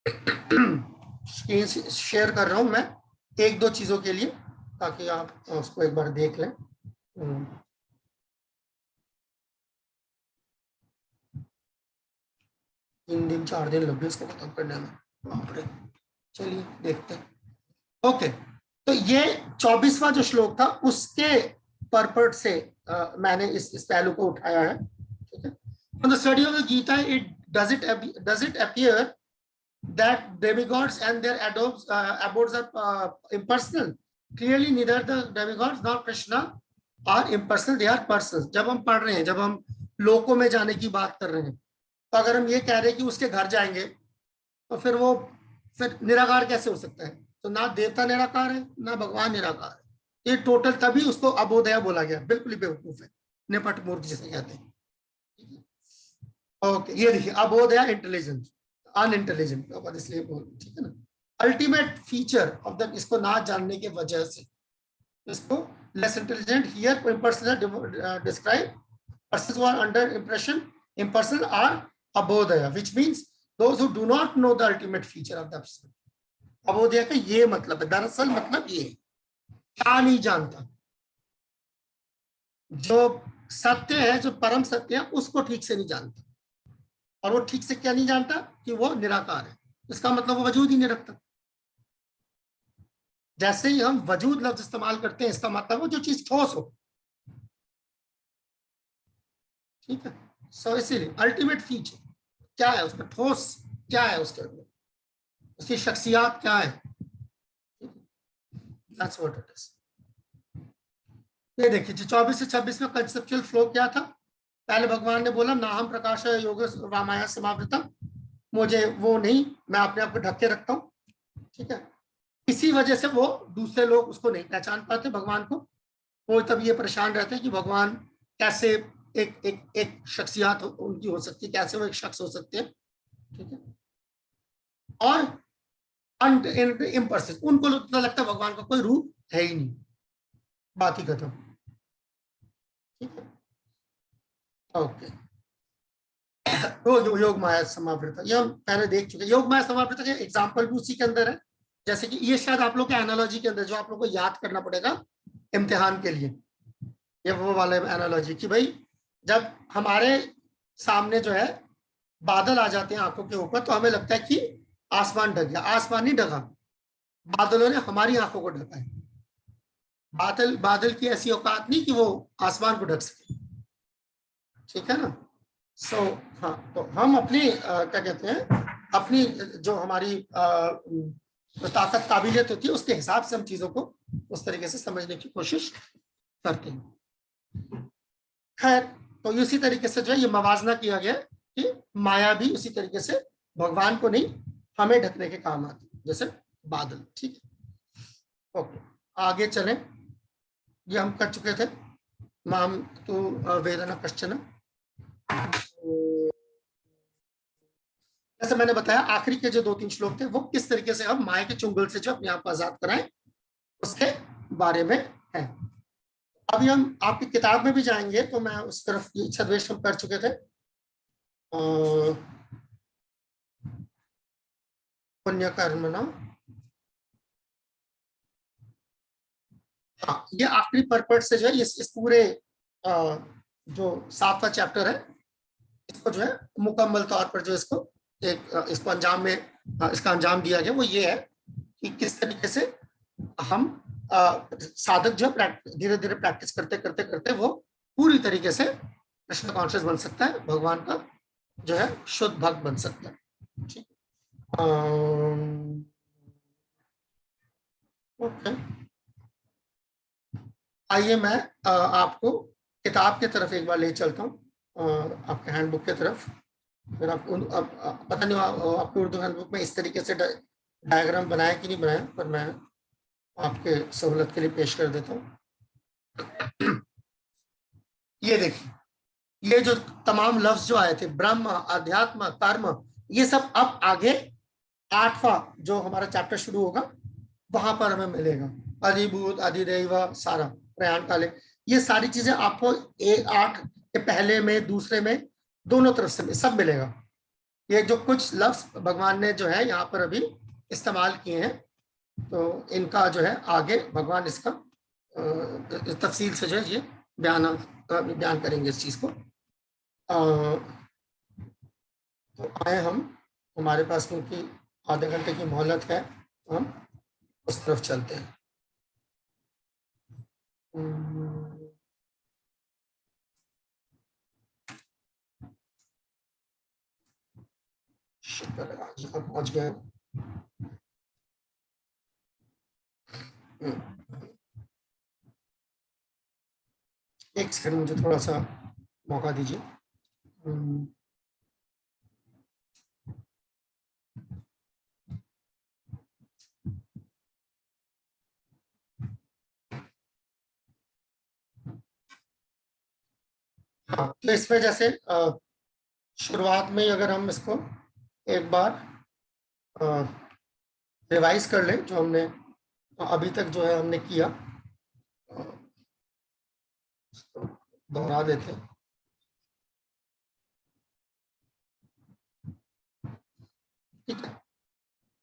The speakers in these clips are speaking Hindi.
स्क्रीन शेयर कर रहा हूं मैं एक दो चीजों के लिए, ताकि आप उसको एक बार देख लें। 3 दिन 4 दिन लग गए इसको खत्म करने में, बाप रे। चलिए देखते हैं। ओके, तो ये 24वां जो श्लोक था उसके पर्पट से मैंने इस पहलू को उठाया है। ठीक है, from the study of the Gita it does it appear that demigods and their abodes are impersonal? Clearly neither the demigods nor Krishna are impersonal, they are persons. जब हम पढ़ रहे हैं, जब हम लोकों में जाने की बात कर रहे हैं, तो अगर हम ये कह रहे हैं कि उसके घर जाएंगे, तो फिर वो फिर निराकार कैसे हो सकता है? तो ना देवता निराकार है ना भगवान निराकार है। ये टोटल तभी उसको अबोधया बोला गया। बिल्कुल ही बेवकूफ है, निपट मूर्ख जिसे कहते हैं। ओके, ये देखिए अबोधया इंटेलिजेंस, अनइंटेलिजेंट, इसलिए बोल, ठीक है ना। अल्टीमेट फीचर ऑफ द, इसको ना जानने के वजह से इसको less intelligent here impersonal describe persons who are under impression impersonal are abodhaya, which means those who do not know the ultimate feature of the absolute. अबोधया का ये मतलब है, दरअसल मतलब ये क्या नहीं जानता, जो सत्य है, जो परम सत्य है, उसको ठीक से नहीं जानता। और वो ठीक से क्या नहीं जानता? कि वो निराकार है। इसका मतलब वो वजूद ही नहीं रखता। जैसे ही हम वजूद लफ्ज इस्तेमाल करते हैं, इसका मतलब वो जो चीज ठोस हो। ठीक है, सो इसीलिए अल्टीमेट फीचर क्या है उसका, ठोस क्या है उसके अंदर, उसकी शख्सियत क्या है। That's what it is. ये देखिए 24 से 26 में कंसेप्चुअल फ्लो क्या था? पहले भगवान ने बोला ना हम प्रकाश योग रामाया समावृतम, मुझे वो नहीं, मैं अपने आप को ढक के रखता हूँ। ठीक है, इसी वजह से वो दूसरे लोग उसको नहीं पहचान पाते भगवान को। वो तब ये परेशान रहते हैं कि भगवान कैसे एक शख्सियत उनकी हो सकती है, कैसे वो एक शख्स हो सकते हैं। ठीक है, और इम्पर्सन, उनको लगता है भगवान का कोई रूप है ही नहीं, बात ही खत्म। ठीक है, ओके। तो योग माया समावृत, ये हम पहले देख चुके। योग माया समावृत के एग्जाम्पल भी उसी के अंदर है। जैसे कि ये शायद आप लोग के एनालॉजी के अंदर, जो आप लोग को याद करना पड़ेगा इम्तिहान के लिए, ये वो वाला एनालॉजी कि भाई जब हमारे सामने जो है बादल आ जाते हैं आंखों के ऊपर, तो हमें लगता है कि आसमान ढक गया। आसमान नहीं ढका, बादलों ने हमारी आंखों को ढका है। बादल की ऐसी औकात नहीं कि वो आसमान को ढक सके। ठीक है ना। सो हाँ, तो हम अपनी क्या कहते हैं, अपनी जो हमारी ताकत काबिलियत होती है, उसके हिसाब से हम चीजों को उस तरीके से समझने की कोशिश करते हैं। खैर, तो इसी तरीके से जो है ये मवाजना किया गया कि माया भी उसी तरीके से भगवान को नहीं, हमें ढकने के काम आती है, जैसे बादल। ठीक है, ओके, आगे चलें। ये हम कर चुके थे, माम तो वेदना कश्चन। जैसे मैंने बताया, आखिरी के जो 2-3 श्लोक थे वो किस तरीके से हम माया के चुंगल से जो अपने आप को आजाद कराएं, उसके बारे में है। अभी हम आपकी किताब में भी जाएंगे, तो मैं उस तरफ छद्वेश हम कर चुके थे। पुण्य कर्म ना, हाँ, ये आखिरी पर्पट से जो है इस पूरे जो 7वां चैप्टर है, इसको जो है मुकम्मल तौर पर जो इसको अंजाम में इसका अंजाम दिया गया, वो ये है कि किस तरीके से हम साधक जो धीरे धीरे प्रैक्टिस करते करते करते वो पूरी तरीके से कृष्ण कॉन्शियस बन सकता है, भगवान का जो है शुद्ध भक्त बन सकता है। ठीक, ओके, आइए मैं आपको किताब की तरफ एक बार ले चलता हूँ, आपके हैंडबुक की तरफ। फिर पता नहीं आपके उर्दू हैंडबुक में इस तरीके से डायग्राम बनाया कि नहीं बनाया, पर मैं आपके सहूलत के लिए पेश कर देता हूँ। ये देखिए, ये जो तमाम लफ्ज जो आए थे, ब्रह्म, अध्यात्म, कर्म, ये सब अब आगे 8वां जो हमारा चैप्टर शुरू होगा वहां पर हमें मिलेगा। अधिभूत, अधिदैव, सारा प्रयाण काले, ये सारी चीजें आपको 8 के पहले में, दूसरे में, दोनों तरफ से सब मिलेगा। ये जो कुछ लफ्ज भगवान ने जो है यहाँ पर अभी इस्तेमाल किए हैं, तो इनका जो है आगे भगवान इसका तफसील से जो है ये बयान करेंगे इस चीज को। तो आए हम, हमारे पास क्योंकि आधे घंटे की मोहलत है, हम उस तरफ चलते हैं। शुक्र है आज यहाँ पहुंच गए। एक सेकंड मुझे थोड़ा सा मौका दीजिए। हाँ, तो इस वजह से शुरुआत में अगर हम इसको एक बार रिवाइज कर लें, जो हमने अभी तक जो है हमने किया, दोहरा देते हैं। ठीक है,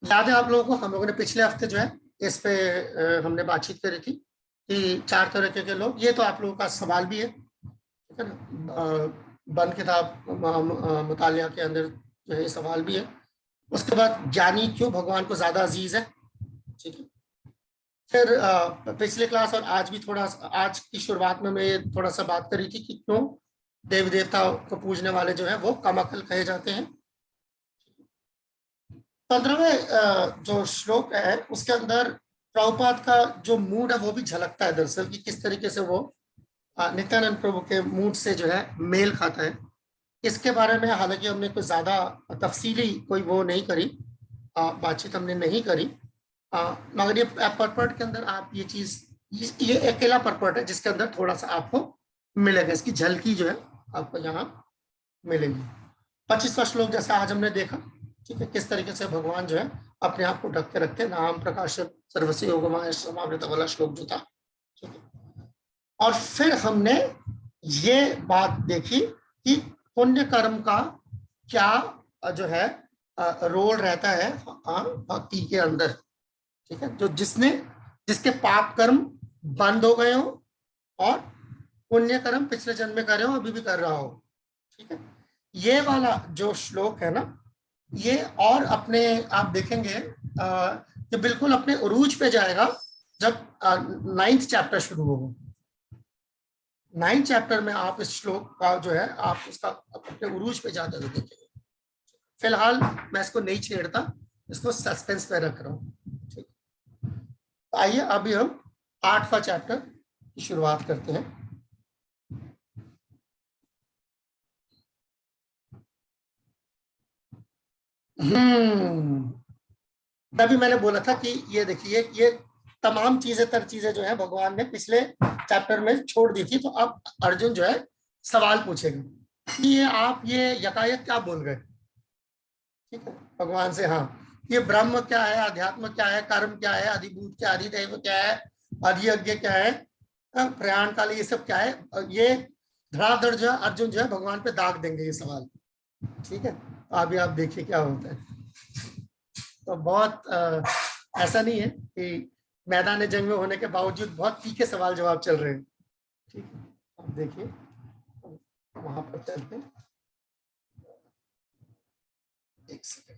याद है आप लोगों को, हम लोगों ने पिछले हफ्ते जो है इस पे हमने बातचीत करी थी कि 4 तरह के लोग, ये तो आप लोगों का सवाल भी है, ठीक है ना, बंद किताब मुतालिया के अंदर जो है सवाल भी है। उसके बाद ज्ञानी क्यों भगवान को ज्यादा अजीज है, ठीक है। फिर पिछले क्लास और आज भी थोड़ा, आज की शुरुआत में मैं थोड़ा सा बात करी थी कि क्यों देवी देवता को पूजने वाले जो है वो कम अकल कहे जाते हैं। 15वें जो श्लोक है उसके अंदर प्रभुपाद का जो मूड है वो भी झलकता है दरअसल, कि किस तरीके से वो नित्यानंद प्रभु के मूड से जो है मेल खाता है। इसके बारे में हालांकि हमने कोई ज्यादा तफसीली कोई वो नहीं करी, बातचीत हमने नहीं करी, मगर ये पर्पट के अंदर आप ये चीज, ये अकेला पर्पट है जिसके अंदर थोड़ा सा आपको मिलेगा, इसकी झलकी जो है आपको यहाँ मिलेगी। 25वां श्लोक जैसा आज हमने देखा, ठीक है, किस तरीके से भगवान जो है अपने आप को ढक के रखते हैं, नाम प्रकाश सर्वस्य योगमाय समावृत वाला श्लोक जो था, ठीक है। और फिर हमने ये बात देखी कि पुण्य कर्म का क्या जो है रोल रहता है भक्ति के अंदर, ठीक है। जो जिसके पाप कर्म बंद हो गए हो और पुण्य कर्म पिछले जन्म में कर रहे हो, अभी भी कर रहा हो, ठीक है। ये वाला जो श्लोक है ना, ये और अपने आप देखेंगे कि बिल्कुल अपने उरूज पे जाएगा जब 9th चैप्टर शुरू होगा। 9th चैप्टर में आप इस श्लोक का जो है आप उसका अपने उरूज पे जाते हुए देखेंगे। फिलहाल मैं इसको नहीं छेड़ता, इसको सस्पेंस पे रख रहा हूँ, ठीक। तो आइए अभी हम 8वां चैप्टर की शुरुआत करते हैं। तभी मैंने बोला था कि ये देखिए, ये तमाम चीजें जो है भगवान ने पिछले चैप्टर में छोड़ दी थी, तो अब अर्जुन जो है सवाल पूछेगा कि ये आप ये यकायत क्या बोल गए, ठीक है, भगवान से। हाँ, ये ब्रह्म क्या है, अध्यात्म क्या है, कर्म क्या है, अधिभूत क्या, अधिदैव क्या है, अधियज्ञ क्या है, प्रयाण काल, ये सब क्या है, ये धड़ाधड़ जो है अर्जुन जो है भगवान पे दाग देंगे ये सवाल, ठीक है। अभी आप देखिए क्या होता है। तो बहुत ऐसा नहीं है कि मैदान जंग में होने के बावजूद बहुत तीखे सवाल जवाब चल रहे हैं, ठीक है। आप देखिए वहां पर चलते हैं, एक सेकंड।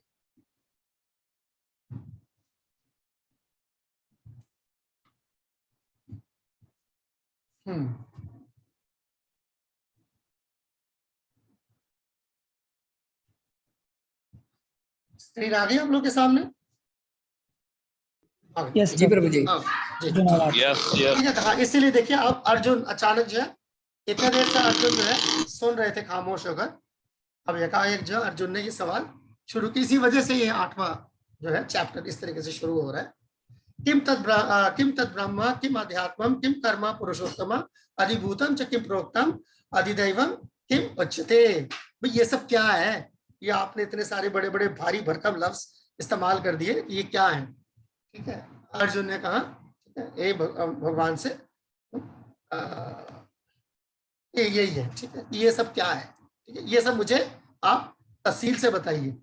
स्क्रीन आ गई आप लोग के सामने? यस जी प्रभु जी। ठीक है। हाँ, इसीलिए देखिए अब अर्जुन अचानक जो है, इतने देर से अर्जुन जो है सुन रहे थे खामोश होकर, अब एकाएक जो अर्जुन ने ये सवाल शुरू की। इसी वजह से ये 8वां जो है चैप्टर इस तरीके से शुरू हो रहा है। किम तद ब्रह्म किम अध्यात्मम किम कर्म पुरुषोत्तम अधिभूतम च किम प्रोक्तम अधिदैवम किम उच्यते। भाई ये सब क्या है, ये आपने इतने सारे बड़े बड़े भारी भरकम लफ्ज इस्तेमाल कर दिए, ये क्या है, ठीक है। अर्जुन ने कहा, ठीक है, ये भगवान से यही है, ठीक है, ये सब क्या है, ठीक है, ये सब मुझे आप तफसील से बताइए,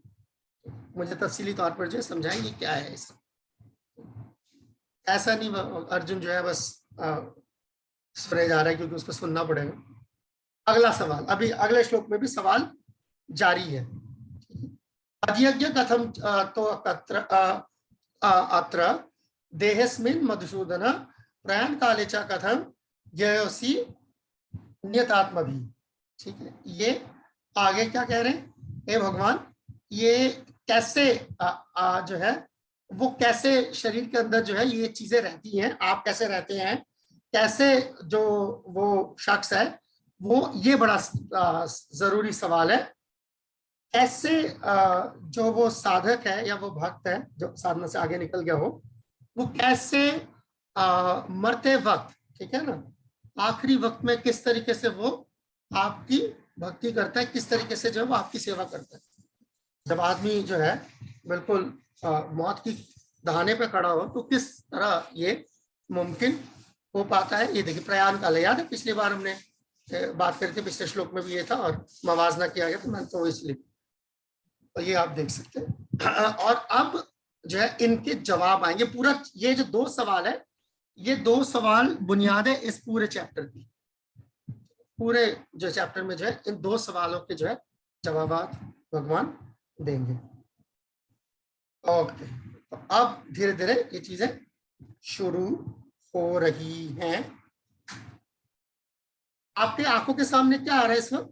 मुझे तफसीली तौर पर जो समझाएंगे क्या है इसका। ऐसा नहीं अर्जुन जो है बस सुने जा रहा है क्योंकि उसको सुनना पड़ेगा। अगला सवाल, अभी अगले श्लोक में भी सवाल जारी है। अधियज्ञ कथम तो अत्र देहस्मिन् मधुसूदन प्रयाण काले च कथम ययोसी नियतात्मभि। ठीक है, ये आगे क्या कह रहे हैं, हे भगवान ये कैसे जो है वो कैसे शरीर के अंदर जो है ये चीजें रहती हैं, आप कैसे रहते हैं, कैसे जो वो शख्स है वो, ये बड़ा जरूरी सवाल है। कैसे जो वो साधक है या वो भक्त है जो साधना से आगे निकल गया हो, वो कैसे मरते वक्त, ठीक है ना, आखिरी वक्त में किस तरीके से वो आपकी भक्ति करता है, किस तरीके से जो है वो आपकी सेवा करता है। जब आदमी जो है बिल्कुल मौत की दहाने पे खड़ा हो तो किस तरह ये मुमकिन हो पाता है। ये देखिए प्रयाण काल, याद है पिछली बार हमने बात करी थी, पिछले श्लोक में भी ये था और मवाजना किया गया, तो मैंने तो इसलिए, तो ये आप देख सकते हैं। और अब जो है इनके जवाब आएंगे। पूरा ये जो 2 सवाल है, ये 2 सवाल बुनियाद है इस पूरे चैप्टर की। पूरे जो चैप्टर में जो है इन 2 सवालों के जो है जवाब भगवान देंगे। ओके, तो अब धीरे धीरे ये चीजें शुरू हो रही हैं। आपके आंखों के सामने क्या आ रहा है इस वक्त,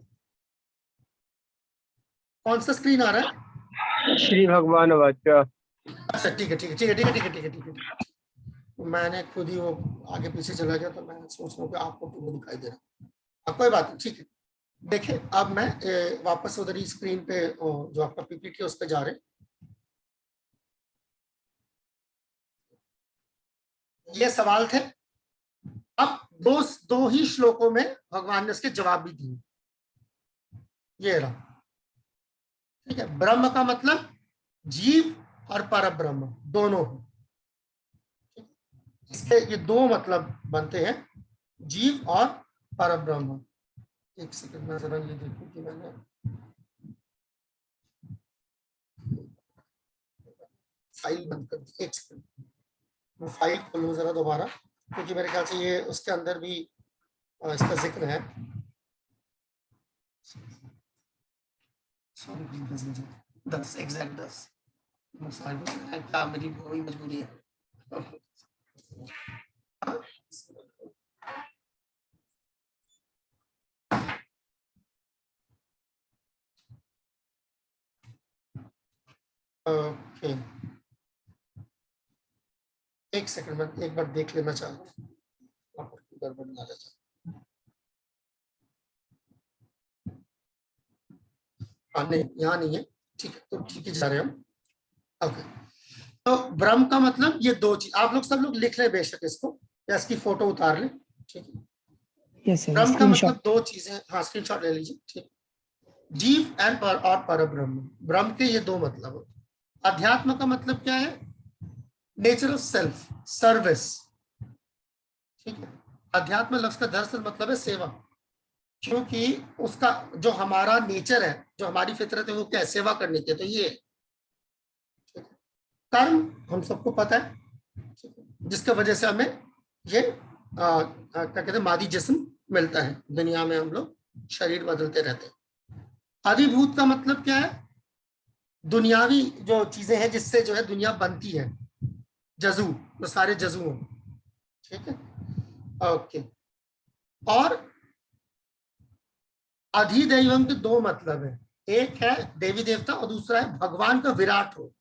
कौन सा स्क्रीन आ रहा है? श्री भगवान वाचा। अच्छा ठीक है ठीक है ठीक है ठीक है ठीक है ठीक है ठीक है, मैंने खुद ही वो आगे पीछे चला गया तो मैं सोच रहा हूँ कि आपको क्यों दिखाई दे रहा। कोई बात नहीं, ठीक है। देखिए अब मैं वापस उधर ही स्क्रीन पे जो आपका पीपीटी है उस पर जा रहे हैं। ये सवाल थे। अब दो ही श्लोकों में भगवान ने उसके जवाब भी दिए। ये रहा, ठीक है। ब्रह्म का मतलब जीव और परब्रह्म दोनों, इसके ये 2 मतलब बनते हैं, जीव और परब्रह्म। एक सेकंड में जरा ये देखूं कि मैंने फाइल बंद कर दी। एक सेकंड, मैं फाइल खोलूं जरा दोबारा, क्योंकि मेरे ख्याल से ये उसके अंदर भी इसका जिक्र है। 10 एग्जैक्ट 10 क्या मेरी वही मजबूरी है। ओके, एक सेकंड में एक बार देख लेना चाहता हूँ, गड़बड़ ना रह जाए। नहीं यहाँ नहीं है, ठीक है, तो ठीक है जा रहे हम। ओके, तो ब्रह्म का मतलब ये 2 चीज, आप लोग सब लोग लिख ले बेशक इसको, या इसकी फोटो उतार ले, ठीक है। ब्रह्म का मतलब 2 चीजें, हाँ स्क्रीनशॉट ले लीजिए, ठीक। जीव एंड और परब्रह्म, ब्रह्म के ये 2 मतलब। अध्यात्म का मतलब क्या है, नेचर ऑफ सेल्फ, सर्विस, ठीक है। अध्यात्म लफ्ज का दरअसल मतलब है सेवा, क्योंकि उसका जो हमारा नेचर है, जो हमारी फितरत है, वो क्या है, सेवा करने की। तो ये कर्म हम सबको पता है, जिसके वजह से हमें ये क्या कहते हैं, मादी जिस्म मिलता है। दुनिया में हम लोग शरीर बदलते रहते हैं। अधिभूत का मतलब क्या है, दुनियावी जो चीजें हैं जिससे जो है दुनिया बनती है, जजू, तो सारे जजू हैं, ठीक है। ओके, और अधिदैवम के 2 मतलब है, एक है देवी देवता और दूसरा है भगवान का विराट रूप।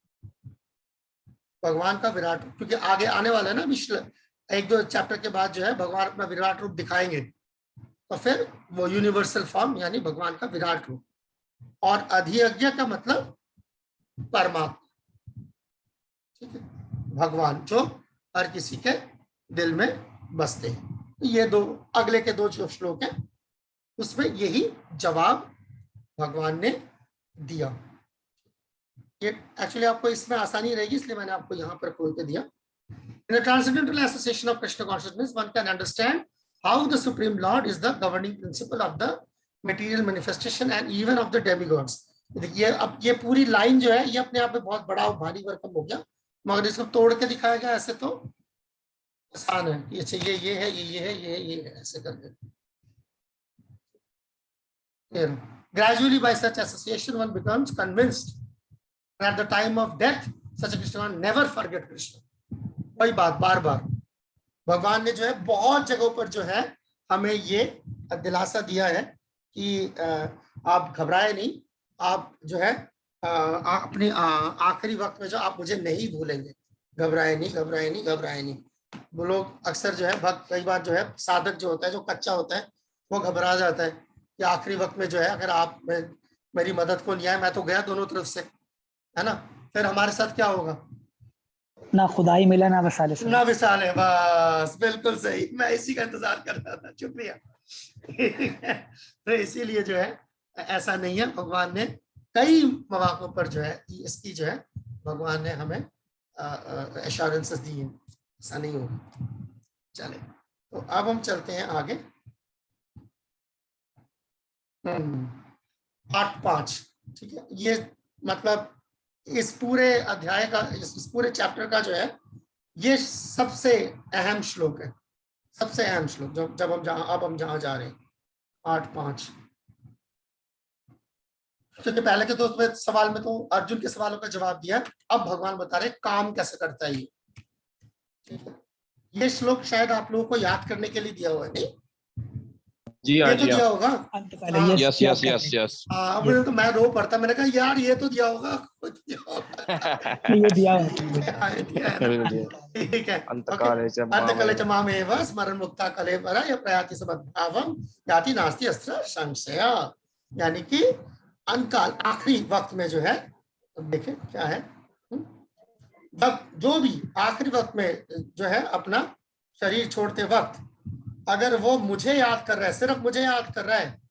भगवान का विराट रूप, क्योंकि आगे आने वाला है ना, विश्व 1-2 चैप्टर के बाद जो है भगवान अपना विराट रूप दिखाएंगे, तो फिर वो यूनिवर्सल फॉर्म यानी भगवान का विराट रूप। और अधियज्ञ का मतलब परमात्मा, ठीक है, भगवान जो हर किसी के दिल में बसते हैं। ये 2 अगले के 2 जो श्लोक हैं उसमें यही जवाब भगवान ने दिया। ये एक्चुअली आपको इसमें आसानी रहेगी, इसलिए मैंने आपको यहाँ पर खोल के दिया। In the transcendental association of Krishna consciousness, one can understand how the Supreme Lord is the governing principle of the material manifestation and even of the demigods. देखिए अब ये पूरी लाइन जो है ये अपने आप में बहुत बड़ा और भारी भरकम हो गया, मगर इसको तोड़ के दिखाया गया ऐसे तो आसान है। ये चाहिए, ये है, ये है, ये है, ऐसे करके। Gradually by such association one becomes convinced and at the time of death such a Krishna one never forget Krishna। वही बात बार बार भगवान ने जो है बहुत जगहों पर जो है हमें ये दिलासा दिया है कि आप घबराए नहीं, आप जो है अपने आखिरी वक्त में जो आप मुझे नहीं भूलेंगे, घबराए नहीं, घबराए नहीं, घबराए नहीं। वो लोग अक्सर जो है भक्त कई बार जो है साधक जो होता है, जो कच्चा होता है, वो घबरा जाता है कि आखिरी वक्त में जो है अगर आप मेरी मदद को नहीं आए, मैं तो गया दोनों तरफ से, है ना, फिर हमारे साथ क्या होगा? ना खुदाई मिला ना वसाले ना विशाल है, बस बिल्कुल सही, मैं इसी का इंतजार कर रहा था, शुक्रिया। तो इसीलिए जो है ऐसा नहीं है, भगवान ने कई मौकों पर जो है इसकी जो है भगवान ने हमें एश्योरेंसेस दी है, ऐसा नहीं होगा। चले तो अब हम चलते हैं आगे। 8.5, ठीक है, ये मतलब इस पूरे अध्याय का, इस पूरे चैप्टर का जो है ये सबसे अहम श्लोक है, सबसे अहम श्लोक जब हम जहां जा रहे हैं 8.5। क्योंकि पहले के दो सवाल में तो अर्जुन के सवालों का जवाब दिया, अब भगवान बता रहे काम कैसे करता है ये, ठीक है। ये श्लोक शायद आप लोगों को याद करने के लिए दिया हुआ है, नहीं? जी ये हाँ, तो दिया होगा। Yes yes yes yes. मुझे तो मैं रो पड़ता, मैंने कहा यार ये तो दिया होगा, ये दिया ठीक है। अंतकाले च मामेव स्मरण मुक्ता कले परा या प्रयाति समद्भावम याति नास्ति अस्त्र संशय। यानी कि अंतकाल आखिरी वक्त में जो है, देखें क्या है, जब जो भी आखिरी वक्त में जो है अपना शरीर छोड़ते वक्त अगर वो मुझे याद कर रहा है, सिर्फ मुझे याद कर रहा है,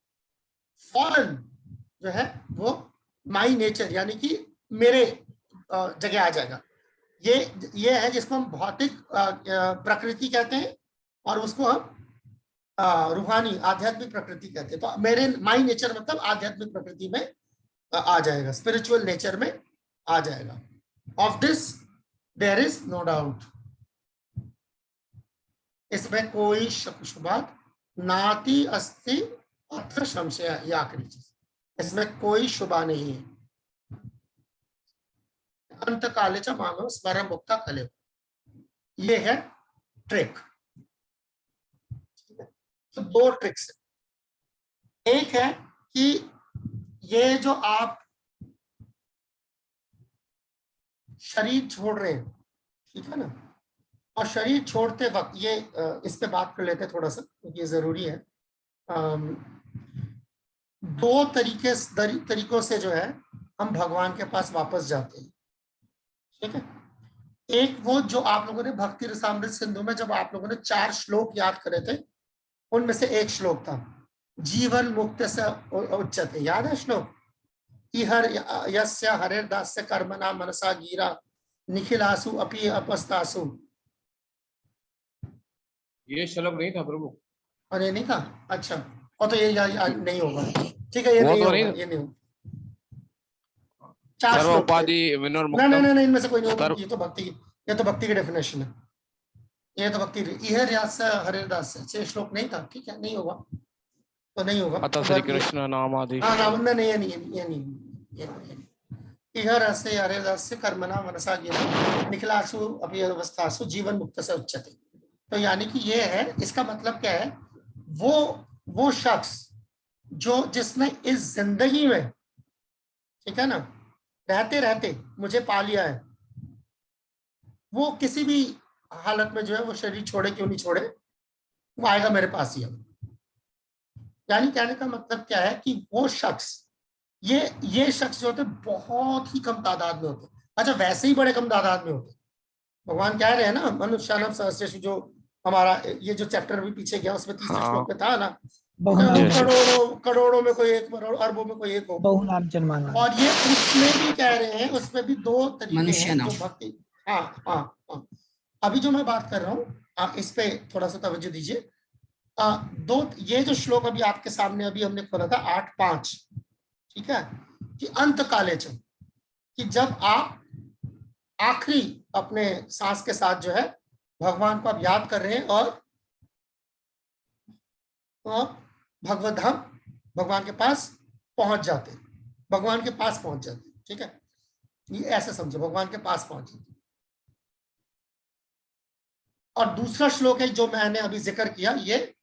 फौरन जो है वो माई नेचर यानी कि मेरे जगह आ जाएगा। ये है जिसको हम भौतिक प्रकृति कहते हैं और उसको हम रूहानी आध्यात्मिक प्रकृति कहते हैं। तो मेरे माई नेचर मतलब आध्यात्मिक प्रकृति में आ जाएगा, स्पिरिचुअल नेचर में आ जाएगा। Of this there is no doubt, इसमें कोई शुबात नाती अस्ति अत्र संशय, या आखिरी चीज, इसमें कोई शुबा नहीं है। अंत काले च मानव स्मरण मुक्ता कले, ये है ट्रिक। तो दो ट्रिक्स है, एक है कि ये जो आप शरीर छोड़ रहे हैं, ठीक है ना, और शरीर छोड़ते वक्त ये इस पे बात कर लेते हैं थोड़ा सा, क्योंकि ये जरूरी है। दो तरीकों से जो है हम भगवान के पास वापस जाते हैं, ठीक है। एक वो जो आप लोगों ने भक्ति रसामृत सिंधु में जब आप लोगों ने 4 श्लोक याद करे थे, उनमें से एक श्लोक था जीवन मुक्त से उच्चते, याद है श्लोक? इहर यस्य हरिर्दास्य कर्मणा मनसा गिरा निखिलासु अपि अपस्तासु। ये श्लोक नहीं था प्रभु? अरे नहीं था, अच्छा, और तो ये नहीं होगा, ठीक है, ये नहीं होगा, ये नहीं होगा। 4 श्लोक नहीं, इनमें से कोई नहीं होगा। ये तो भक्ति की डेफिनेशन है, ये तो भक्ति। इहर यस्य हरिर्दास्य 6 श्लोक नहीं था, ठीक है, नहीं होगा तो नहीं होगा। अतः श्री कृष्ण नाम आदि, हाँ नाम नहीं, ये नहीं। इहर यस्य हरिर्दास्य कर्मणा मनसा गिरा निखिलासु अपि अवस्थासु जीवन मुक्त से उच्चते। तो यानी कि ये है, इसका मतलब क्या है, वो शख्स जिसने इस जिंदगी में, ठीक है ना, रहते रहते मुझे पा लिया है, वो किसी भी हालत में जो है वो शरीर छोड़े क्यों नहीं छोड़े, वो आएगा मेरे पास ही। यानी कहने का मतलब क्या है कि वो शख्स, ये शख्स जो होते बहुत ही कम तादाद में होते। अच्छा, वैसे ही बड़े कम तादाद में होते। भगवान कह रहे हैं ना, मनुष्यानम सहस्रेषु, जो हमारा ये जो चैप्टर भी पीछे गया उसमें 3 श्लोक में था ना, करोड़ों में कोई एक, अरबों में कोई एक हो, और ये उसमें भी कह रहे हैं, उसमें भी 2 तरीके हैं जो भक्ति। हाँ, अभी जो मैं बात कर रहा हूँ आप इस पे थोड़ा सा तवज्जो दीजिए। ये जो श्लोक अभी आपके सामने अभी हमने खोला था 8.5, ठीक है, कि अंत काले च, कि जब आप आखिरी अपने सांस के साथ जो है भगवान को आप याद कर रहे हैं और भगवत धाम भगवान के पास पहुंच जाते हैं, भगवान के पास पहुंच जाते हैं। ठीक है, ये ऐसे समझो, भगवान के पास पहुंच जाते हैं। और दूसरा श्लोक है जो मैंने अभी जिक्र किया, ये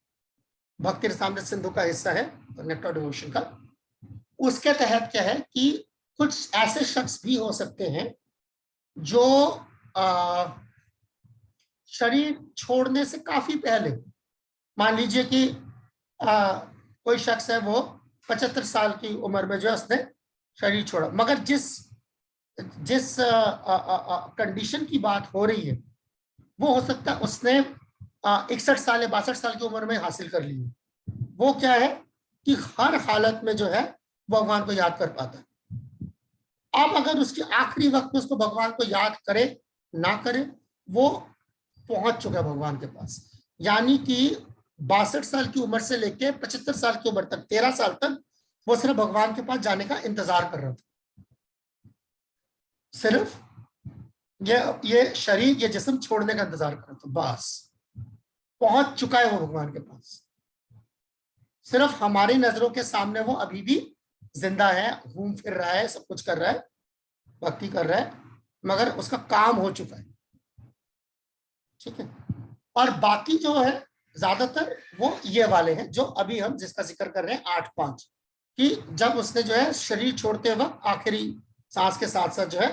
भक्ति रसामृत सिंधु का हिस्सा है नेक्टर डिवोशन का। उसके तहत क्या है कि कुछ ऐसे शख्स भी हो सकते हैं जो शरीर छोड़ने से काफी पहले, मान लीजिए कि कोई शख्स है वो 75 साल की उम्र में जो है उसने शरीर छोड़ा, मगर जिस कंडीशन की बात हो रही है वो हो सकता है उसने 61 साल या 62 साल की उम्र में हासिल कर ली है। वो क्या है कि हर हालत में जो है भगवान को याद कर पाता है। अब अगर उसके आखिरी वक्त में उसको भगवान को याद करे ना करे, वो पहुंच चुका है भगवान के पास। यानी कि 62 साल की उम्र से लेके 75 साल की उम्र तक, 13 साल तक वो सिर्फ भगवान के पास जाने का इंतजार कर रहा था। सिर्फ ये शरीर, ये जिस्म छोड़ने का इंतजार कर रहा था, बस पहुंच चुका है वो भगवान के पास। सिर्फ हमारी नजरों के सामने वो अभी भी जिंदा है, घूम फिर रहा है, सब कुछ कर रहा है, भक्ति कर रहा है, मगर उसका काम हो चुका है। ठीक है, और बाकी जो है ज्यादातर वो ये वाले हैं जो अभी हम जिसका जिक्र कर रहे हैं 8-5, कि जब उसने जो है शरीर छोड़ते वक्त आखिरी सांस के साथ साथ जो है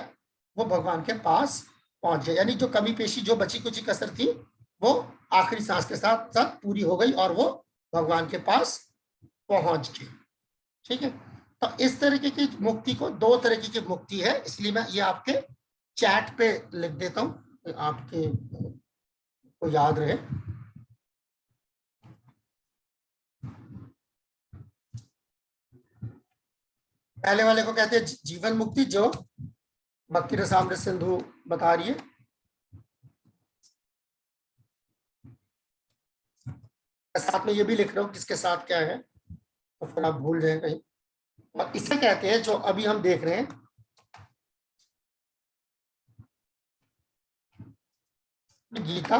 वो भगवान के पास पहुंच गया। यानी जो कमी पेशी, जो बची कुची कसर थी, वो आखिरी सांस के साथ साथ पूरी हो गई और वो भगवान के पास पहुंच गए। ठीक है, तो इस तरीके की मुक्ति को, दो तरीके की मुक्ति है, इसलिए मैं ये आपके चैट पे लिख देता हूं, आपके को याद रहे। पहले वाले को कहते हैं जीवन मुक्ति, जो भक्ति रसामृत सिंधु बता रही है। साथ में ये भी लिख रहा हूं किसके साथ क्या है, तो फिर आप भूल जाए कहीं। और इसे कहते हैं जो अभी हम देख रहे हैं गीता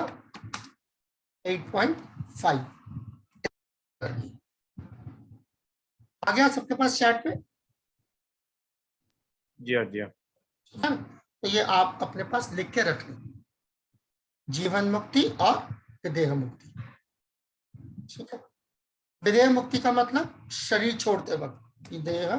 8.5। आ गया सबके पास चैट पे? जी हाँ, जी हाँ। तो ये आप अपने पास लिख के रख लें, जीवन मुक्ति और विदेह मुक्ति। ठीक है, विदेह मुक्ति का मतलब शरीर छोड़ते वक्त, विदेह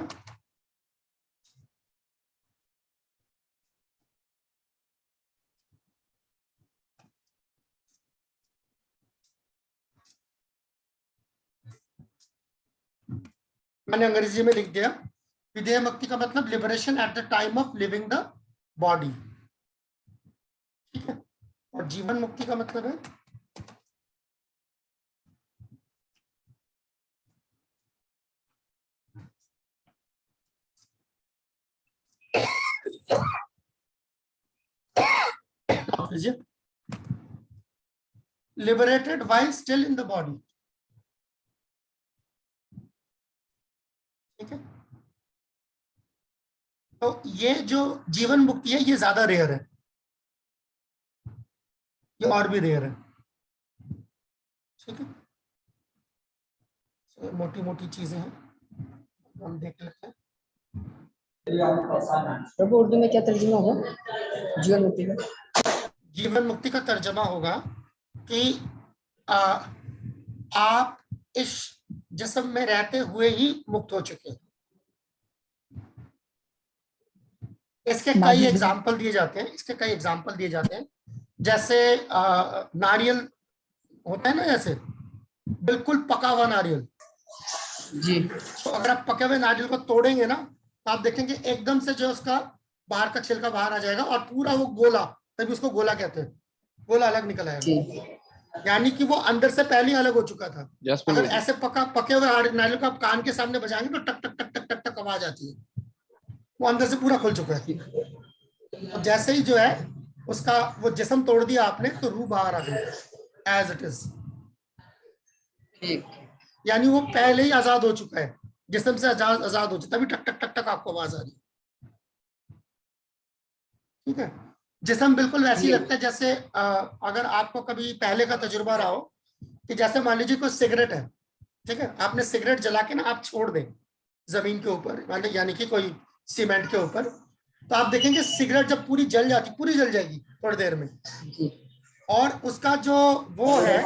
मैंने अंग्रेजी में लिख दिया। विदेह मुक्ति का मतलब liberation at the time of living the body. ठीक है, और जीवन मुक्ति का मतलब है liberated while still in the body। ठीक है, तो ये जो जीवन मुक्ति है ये ज्यादा रेयर है, ये और भी रेयर है। ठीक है, तो मोटी मोटी चीजें हैं, हम देख लेते हैं। प्रभु उर्दू में क्या तर्जुमा होगा जीवन मुक्ति का? जीवन मुक्ति का तर्जमा होगा कि आप इस जिस्म में रहते हुए ही मुक्त हो चुके हैं। इसके कई एग्जाम्पल दिए जाते हैं, इसके कई एग्जाम्पल दिए जाते हैं। जैसे नारियल होता है ना, जैसे बिल्कुल पका हुआ नारियल जी, तो अगर आप पके हुए नारियल को तोड़ेंगे ना, तो आप देखेंगे एकदम से जो उसका बाहर का छिलका बाहर आ जाएगा और पूरा वो गोला, तभी उसको गोला कहते हैं, गोला अलग निकल आएगा। यानी कि वो अंदर से पहले ही अलग हो चुका था। अगर ऐसे पके हुए नारियल को आप कान के सामने बजाएंगे तो टक टक टक टक टक टक आवाज आती है, वो अंदर से पूरा खुल चुका है। तो जैसे ही जो है उसका वो जिस्म तोड़ दिया आपने, तो रूह बाहर आ गई एज इट इज। यानी वो पहले ही आजाद हो चुका है, जिस्म से आजाद हो जाए, तभी टक टक टक टक आपको आवाज आ रही है। ठीक है, जिस्म बिल्कुल वैसे ही लगता है जैसे अगर आपको कभी पहले का तजुर्बा रहा हो कि जैसे मान लीजिए कोई सिगरेट है, ठीक है, आपने सिगरेट जला के ना आप छोड़ दें जमीन के ऊपर, यानी कि कोई सीमेंट के ऊपर, तो आप देखेंगे सिगरेट जब पूरी जल जाती, पूरी जल जाएगी थोड़ी देर में, और उसका जो वो है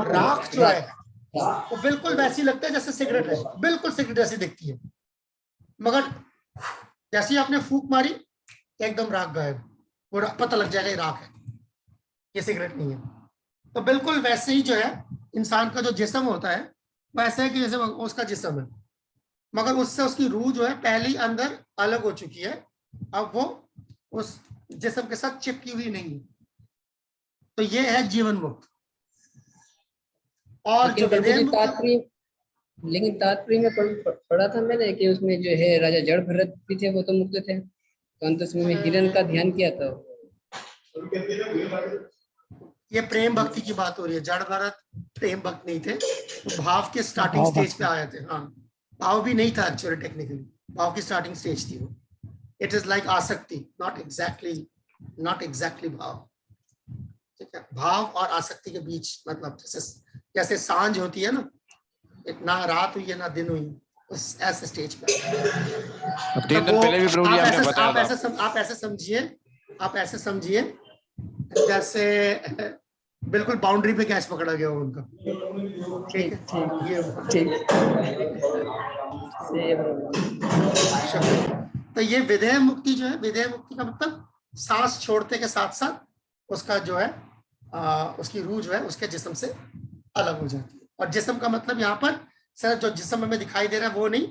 राख जो है वो बिल्कुल वैसी लगता है जैसे सिगरेट है, बिल्कुल सिगरेट जैसी दिखती है, मगर जैसे ही आपने फूंक मारी एकदम राख गायब, वो पता लग जाएगा ये राख है, ये सिगरेट नहीं है। तो बिल्कुल वैसे ही जो है इंसान का जो जिस्म होता है वैसे है कि जैसे उसका जिस्म है, मगर उससे उसकी रूह जो है पहले ही अंदर अलग हो चुकी है, अब वो उस जिस्म के साथ चिपकी हुई नहीं है। तो ये है जीवन मुक्त। और जो लेकिन तात्पर्य में पढ़ा था मैंने कि उसमें जो है राजा जड़ भरत भी थे, वो तो मुक्त थे, तो अंत में हिरण का ध्यान किया था। ये प्रेम भक्ति की बात हो रही है, जड़ भरत प्रेम भक्त नहीं थे, तो भाव के स्टार्टिंग स्टेज पे आए थे। हाँ, भाव भी नहीं था एक्चुअली, टेक्निकली भाव की स्टार्टिंग स्टेज थी वो। इट इज लाइक आसक्ति, नॉट एग्जैक्टली भाव। ठीक है, भाव और आसक्ति के बीच, मतलब जैसे सांझ होती है ना रात हुई है ना दिन हुई, उस ऐसे स्टेज पे। तीन दिन पहले भी प्रभु जी आपने बताया था। आप ऐसे समझिए जैसे बिल्कुल बाउंड्री पे कैच पकड़ा गया हो उनका। ठीक है, तो ये विधेय मुक्ति जो है, विधेय मुक्ति का मतलब सांस छोड़ते के साथ साथ उसका जो है उसकी रूह जो है उसके जिस्म से अलग हो जाती है। और जिस्म का मतलब यहाँ पर सिर्फ जो जिस्म हमें दिखाई दे रहा है वो नहीं,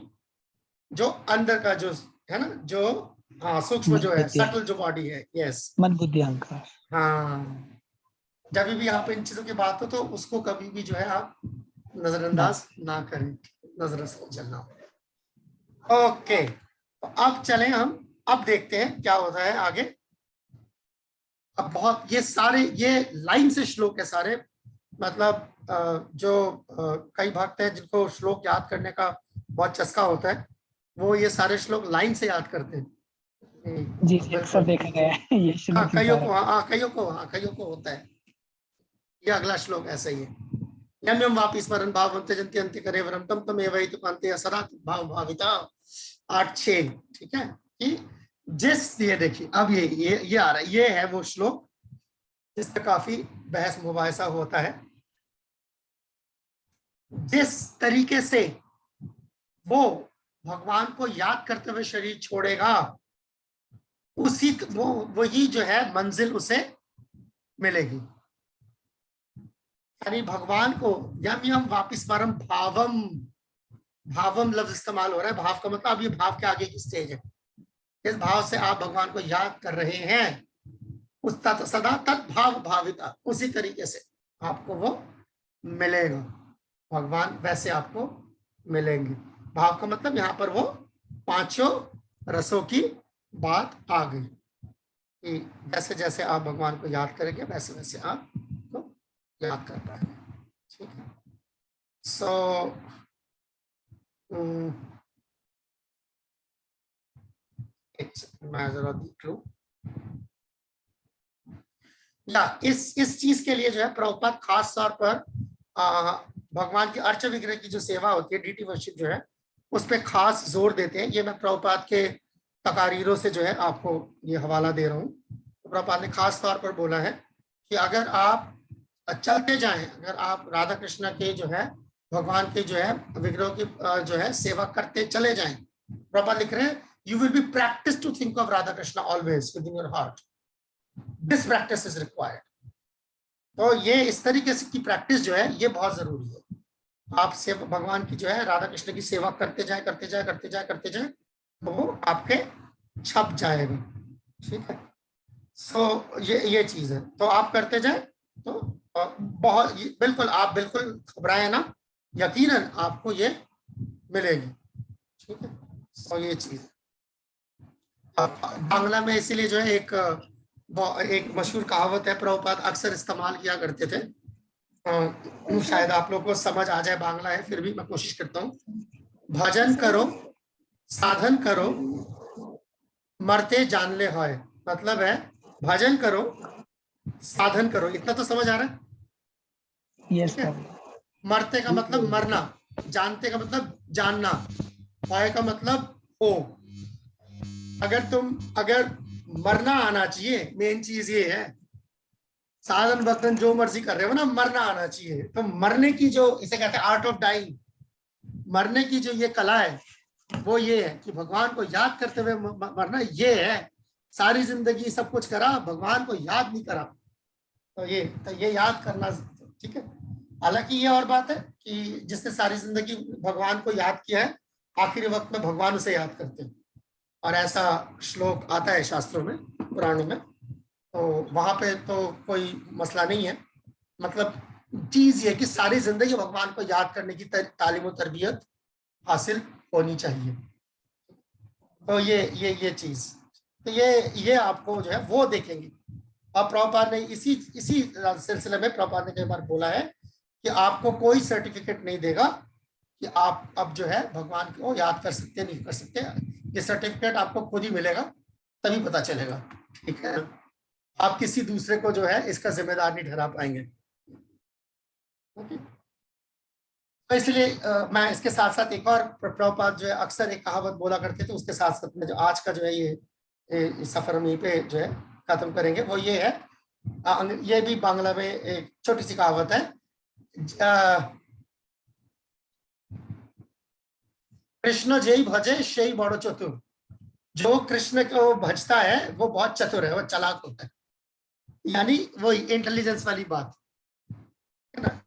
जो अंदर का जो है ना, जो सूक्ष्म जो है, सटल जो बॉडी है। यस, मन बुद्धि अहंकार। हाँ, जब भी यहाँ पे इन चीजों की बात हो तो उसको कभी भी जो है आप नजरअंदाज ना करें, नजर से चलना। ओके, तो अब चलें हम, अब देखते हैं क्या होता है आगे। अब बहुत ये सारे ये लाइन से श्लोक है सारे, मतलब जो कई भक्त हैं जिनको श्लोक याद करने का बहुत चस्का होता है, वो ये सारे श्लोक लाइन से याद करते हैं। जी अक्सर देखा गया है ये श्लोक। कईयों को होता है। ये अगला श्लोक ऐसा ही है, यम यम वापि स्मरण भावं त्यजन्ति अन्ते करे वरम तम तमेवैति पान्ते असरात भाव भाविता 8-6। ठीक है, कि जिस, ये देखिए अब ये आ रहा है, ये है वो श्लोक जिसमें काफी बहस मुबाहिसा होता है। जिस तरीके से वो भगवान को याद करते हुए शरीर छोड़ेगा, उसी वही जो है मंजिल उसे मिलेगी। यानी भगवान को यम यम वापिस स्मरण भावम लफ्ज इस्तेमाल हो रहा है। भाव का मतलब ये भाव के आगे की स्टेज है। जिस भाव से आप भगवान को याद कर रहे हैं, उस सदा तत्भाव भाविता, उसी तरीके से आपको वो मिलेगा, भगवान वैसे आपको मिलेंगे। भाव का मतलब यहाँ पर वो पांचों रसों की बात आ गई कि जैसे जैसे आप भगवान को याद करेंगे वैसे वैसे आप तो याद कर पाएंगे। ठीक है, सो मैं जरा देख लूं। या इस चीज के लिए जो है प्रभुपाद खास तौर पर भगवान की अर्च विग्रह की जो सेवा होती है, डीटी वर्शिप जो है, उस पर खास जोर देते हैं। ये मैं प्रभुपाद के तकारीरों से जो है आपको ये हवाला दे रहा हूँ। तो प्रभुपाद ने खास तौर पर बोला है कि अगर आप चलते जाएं, अगर आप राधा कृष्ण के जो है भगवान के जो है विग्रह की जो है सेवा करते चले जाएं, प्रभुपाद लिख रहे हैं, you will be practice to think of Radha Krishna always within your heart. This practice is required. तो ये इस तरीके से की प्रैक्टिस जो है ये बहुत जरूरी है। आप से भगवान की जो है राधा कृष्ण की सेवा करते जाए तो वो आपके छप जाएगा। ठीक है, सो ये चीज है, तो आप करते जाए तो बहुत बिल्कुल आप बिल्कुल घबराए ना, यकीनन आपको ये मिलेगी। ठीक है, तो ये चीज बांग्ला में इसीलिए जो है एक मशहूर कहावत है, प्रभुपाद अक्सर इस्तेमाल किया करते थे। शायद आप लोग को समझ आ जाए, बांग्ला है फिर भी मैं कोशिश करता हूँ। भजन करो, साधन करो, मरते जान ले होय। मतलब है भजन करो, साधन करो, इतना तो समझ आ रहा है? यस ठीक है? सर। मरते का मतलब मरना, जानते का मतलब जानना, होय का मतलब हो। अगर मरना आना चाहिए, मेन चीज ये है। साधन बर्तन जो मर्जी कर रहे हो ना, मरना आना चाहिए। तो मरने की जो, इसे कहते हैं आर्ट ऑफ डाइंग, मरने की जो ये कला है वो ये है कि भगवान को याद करते हुए मरना। ये है, सारी जिंदगी सब कुछ करा, भगवान को याद नहीं करा। तो ये याद करना, ठीक है। हालांकि ये और बात है कि जिसने सारी जिंदगी भगवान को याद किया है, आखिरी वक्त में भगवान उसे याद करते हैं, और ऐसा श्लोक आता है शास्त्रों में, पुराणों में। तो वहां पे तो कोई मसला नहीं है। मतलब चीज ये कि सारी जिंदगी भगवान को याद करने की तालीम और तरबियत हासिल होनी चाहिए। तो ये चीज, तो ये आपको जो है वो देखेंगे। अब प्रभुपाद ने इसी सिलसिले में प्रभुपाद ने कई बार बोला है कि आपको कोई सर्टिफिकेट नहीं देगा कि आप अब जो है भगवान को याद कर सकते नहीं कर सकते। ये सर्टिफिकेट आपको खुद ही मिलेगा, तभी पता चलेगा। ठीक है, आप किसी दूसरे को जो है इसका जिम्मेदार नहीं ठहरा पाएंगे। ओके, तो इसलिए मैं इसके साथ साथ एक और, प्रभुपाद जो है अक्सर एक कहावत बोला करते थे, उसके साथ साथ में जो आज का जो है ये सफर हम यहीं पे जो है खत्म करेंगे, वो ये है। ये भी बांग्ला में एक छोटी सी कहावत है, कृष्ण जय भजे शई बड़ो चतुर। जो कृष्ण को भजता है वो बहुत चतुर है, वो चालाक होता है। यानी वो इंटेलिजेंस वाली बात है ना।